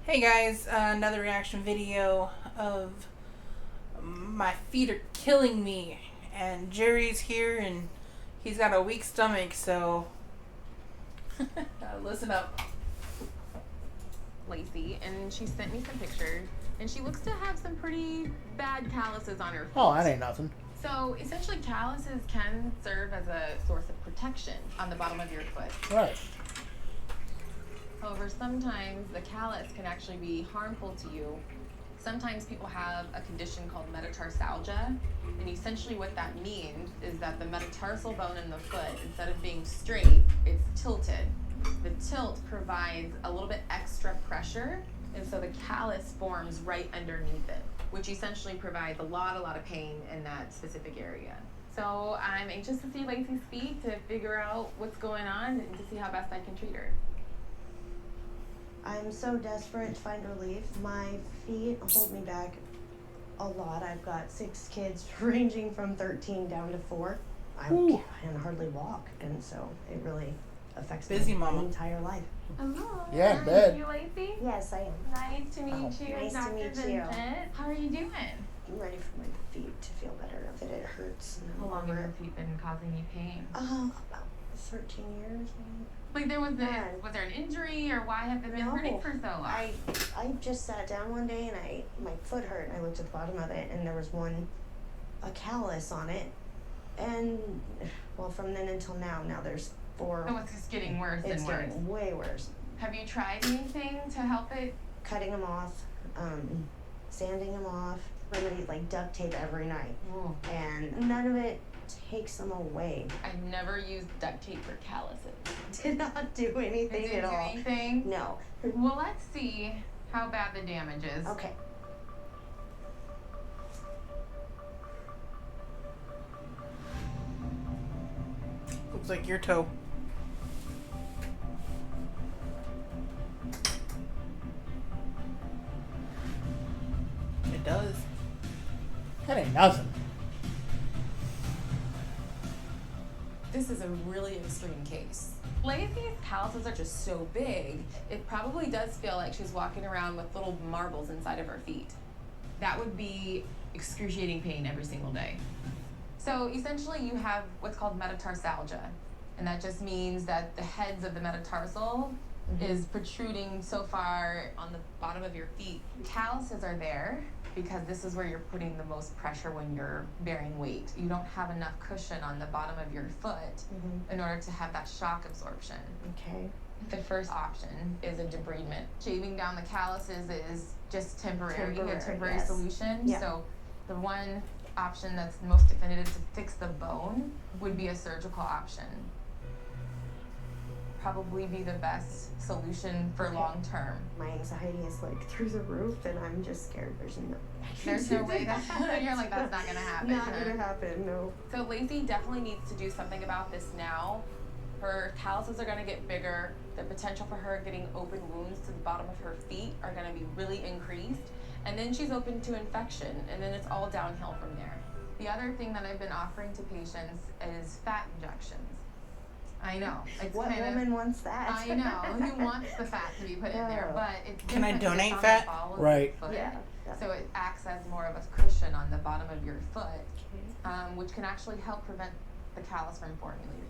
Hey guys, another reaction video of my feet are killing me, and Jerry's here and he's got a weak stomach, so listen up. Lacey, and she sent me some pictures, and she looks to have some pretty bad calluses on her feet. Oh, that ain't nothing. So essentially, calluses can serve as a source of protection on the bottom of your foot. Right. However, sometimes the callus can actually be harmful to you. Sometimes people have a condition called metatarsalgia, and essentially what that means is that the metatarsal bone in the foot, instead of being straight, it's tilted. The tilt provides a little bit extra pressure, and so the callus forms right underneath it, which essentially provides a lot of pain in that specific area. So I'm anxious to see Lacey's feet to figure out what's going on and to see how best I can treat her. I'm so desperate to find relief. My feet hold me back a lot. I've got 6 kids ranging from 13 down to 4. I can hardly walk, and so it really affects Busy my mama. entire life. Hello. Yeah, in bed. Are you Lacey? Yes, I am. Nice to meet you, Nice to Dr. meet you. Vincent. How are you doing? I'm ready for my feet to feel better. That it hurts. How long have your feet been causing you pain? About 13 years. Maybe. Like was Yeah. there an injury, or why have they been hurting for so long? I just sat down one day and my foot hurt, and I looked at the bottom of it, and there was a callus on it, and well, from then until now there's 4. So it's just getting worse It's and worse. getting way worse. Have you tried anything to help it? Cutting them off, sanding them off, literally like duct tape every night, Ooh. and none of it takes them away. I've never used duct tape for calluses. Did not do anything Did it at do all. anything? No. Well, let's see how bad the damage is. Okay. Looks like your toe. It does. That ain't nothing. This is a really extreme case. Lacey's calluses are just so big, it probably does feel like she's walking around with little marbles inside of her feet. That would be excruciating pain every single day. So essentially you have what's called metatarsalgia, and that just means that the heads of the metatarsal is protruding so far on the bottom of your feet. Calluses are there because this is where you're putting the most pressure when you're bearing weight. You don't have enough cushion on the bottom of your foot in order to have that shock absorption. Okay. The first option is a debridement. Shaving down the calluses is just temporary, a temporary yes. solution. Yeah. So the one option that's most definitive to fix the bone would be a surgical option. Probably be the best solution for long term. My anxiety is like through the roof, and I'm just scared. There's no way that you're like, that's not gonna happen. Not gonna happen, no. So Lacey definitely needs to do something about this now. Her calluses are gonna get bigger. The potential for her getting open wounds to the bottom of her feet are gonna be really increased. And then she's open to infection, and then it's all downhill from there. The other thing that I've been offering to patients is fat injections. I know. It's What kind woman wants that? I know. Who wants the fat to be put in there? No. But it's Can I different 'cause donate it's on fat? the ball of Right. the foot. Yeah. So it acts as more of a cushion on the bottom of your foot, which can actually help prevent the callus from formulating.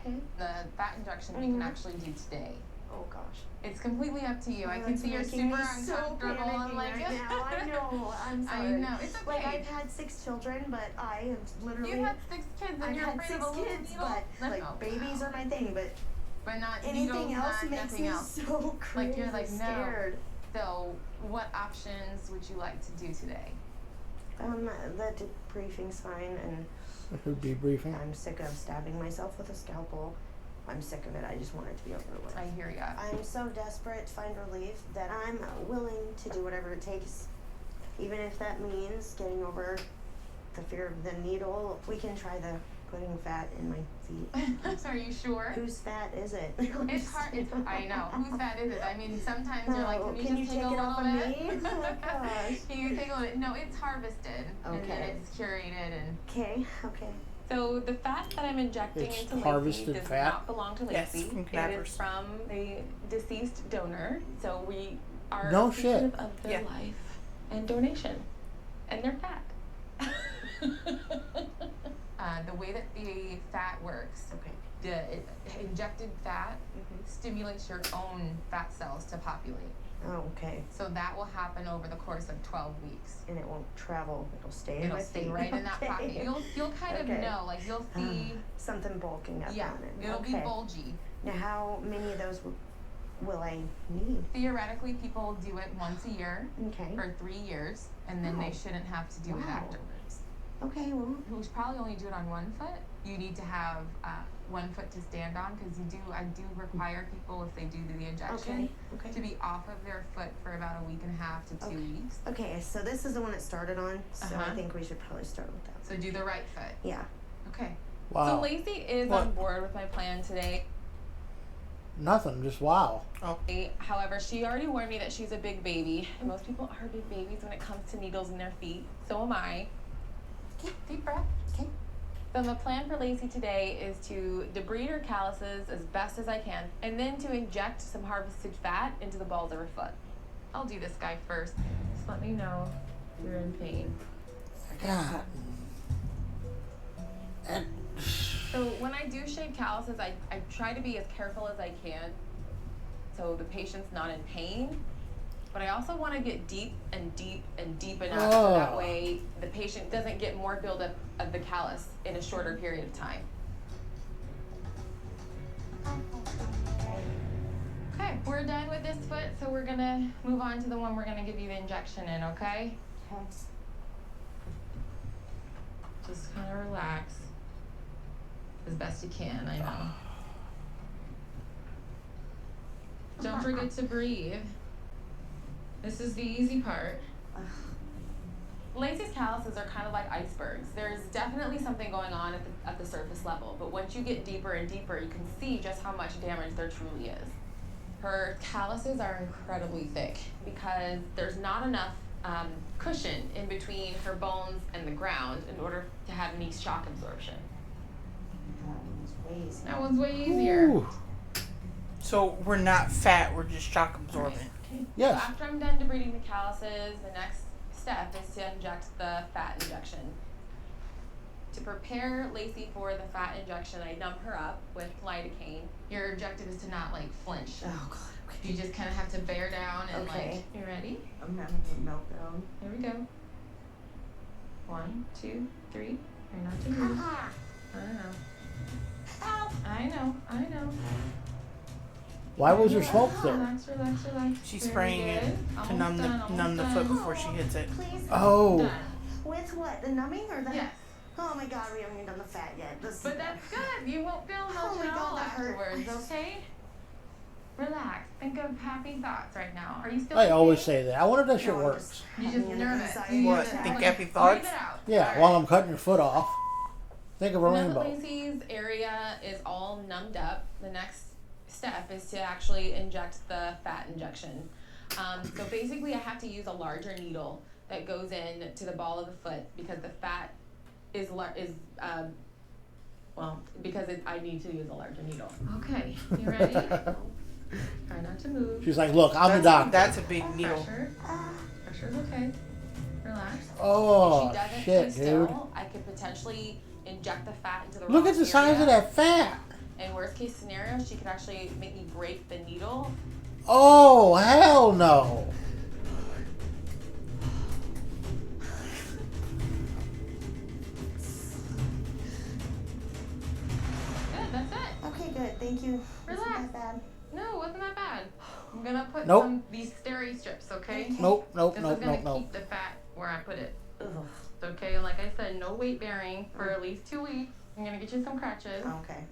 Okay. The fat injection we can actually do today. Oh gosh. It's completely up to you. I can It's see you're making super me so uncomfortable. I'm panicky like, right now. I know. I'm sorry. I know. It's okay. Like I've had 6 children, but I have literally. You had 6 kids and I've you're had afraid 6 of a little kids, needle? but like Oh, babies wow. are my thing. But But not anything needles, else not makes nothing me else. so crazy Like you're like, no. scared. So what options would you like to do today? The debriefing's fine, and Who debriefing? I'm sick of stabbing myself with a scalpel. I'm sick of it. I just want it to be over with. I hear ya. I'm so desperate to find relief that I'm willing to do whatever it takes, even if that means getting over the fear of the needle. We can try the putting fat in my feet. Are you sure? Whose fat is it? It's hard. I know. Whose fat is it? I mean, sometimes you're like, Oh, can you just take a it little off of bit? me? Oh gosh. Can you take a little bit? No, it's harvested. And then Okay. it's curated and Okay, okay. So the fat that I'm injecting It's into Lacey harvested does fat? not belong to Yes, Lacey. from It cadavers. is from a deceased donor. So we are No appreciative shit. of their Yeah. life and donation and their fat. The way that the fat works, Okay. the injected fat stimulates your own fat cells to populate. Oh, okay. So that will happen over the course of 12 weeks. And it won't travel. It'll stay in It'll my stay feet. right in that Okay. pocket. You'll kind of Okay. know, like you'll see. Something bulking up Yeah, on it. it'll okay. be bulgy. Now, how many of those will I need? Theoretically, people do it once a year Okay. for 3 years, and then they Wow. shouldn't have to do it Wow. afterwards. Okay, well, We should probably only do it on one foot. You need to have 1 foot to stand on because I do require people, if they do the injection, okay. to be off of their foot for about a week and a half to 2 Okay. weeks. Okay, so this is the one it started on, so I Uh-huh. think we should probably start with that. So do the right foot. Yeah. Okay. So Wow. Lacey is What? on board with my plan today. Nothing, just wow. However, she already warned me that she's a big baby. And most people are big babies when it comes to needles in their feet. So am I. Okay. Deep breath. Okay. So the plan for Lacey today is to debride her calluses as best as I can, and then to inject some harvested fat into the balls of her foot. I'll do this guy first. Just let me know if you're in pain. God. And So when I do shave calluses, I try to be as careful as I can so the patient's not in pain. But I also want to get deep and deep and deep enough so that Oh. way the patient doesn't get more buildup of the callus in a shorter period of time. Okay, we're done with this foot, so we're gonna move on to the one we're gonna give you the injection in, okay? Just kind of relax as best you can, I know. Don't forget to breathe. This is the easy part. Lacey's calluses are kind of like icebergs. There's definitely something going on at the surface level, but once you get deeper and deeper, you can see just how much damage there truly is. Her calluses are incredibly thick because there's not enough cushion in between her bones and the ground in order to have any shock absorption. That one's way easier. Ooh. So we're not fat, we're just shock absorbent. Yes. So after I'm done debriding the calluses, the next step is to inject the fat injection. To prepare Lacey for the fat injection, I numb her up with lidocaine. Your objective is to not like flinch. Oh, God. Okay. You just kind of have to bear down and Okay. like, you ready? I'm having a meltdown. Here we go. 1, 2, 3. Try not to move. I know. Why was there smoke there? Relax. She's Very spraying good. it to Almost done, numb the almost foot done. before she hits it. Please. Oh. Done. With what? The numbing or the? Yes. Oh my God, we haven't even done the fat yet. This But that's good. You won't feel much Oh my at all God, that hurt. afterwards, okay? Relax. Think of happy thoughts right now. Are you still I in always pain? say that. I wonder if that shit No, I'm works. just You're having just an nervous. anxiety You What, just attack. think like, happy breathe thoughts? it out. Yeah, Alright. while I'm cutting your foot off. Think of a Now that rainbow. Lacey's area is all numbed up, the next step is to actually inject the fat injection. So basically I have to use a larger needle that goes in to the ball of the foot because the fat is I need to use a larger needle. Okay, you ready? Try not to move. She's like, look, I'm the doctor. That's a big needle. Pressure's okay. Relax. Oh, If she doesn't shit, stay dude. still, I could potentially inject the fat into the Look wrong at the size of area. that fat. In worst case scenario, she could actually make me break the needle. Oh, hell no. Good, that's it. Okay, good. Thank you. Relax. Isn't that bad? No, it wasn't that bad. I'm gonna put Nope. these steri strips, okay? Nope, nope, This nope, is gonna nope, nope. keep the fat where I put it. Ugh. It's okay, like I said, no weight bearing for at least 2 weeks. I'm gonna get you some crutches. Okay.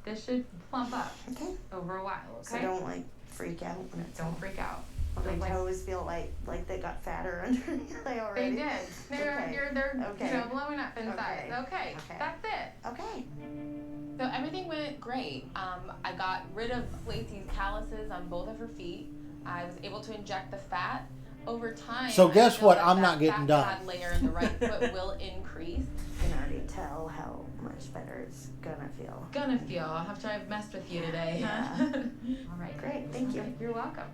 This should plump up Okay. over a while, So okay? don't like freak out when it's Don't freak out. My Like- toes feel like they got fatter underneath. They They already. did. They're Okay. they're Okay. you know, blowing up in size. Okay. Okay. Okay. That's it. Okay. So everything went great. I got rid of Lacey's calluses on both of her feet. I was able to inject the fat over time. So I guess feel what? that I'm that not getting done. fat layer in the right foot will increase. You can already tell how much better it's gonna feel. Gonna feel after I've messed with you today. Yeah. All right. Great, thank you. You're welcome.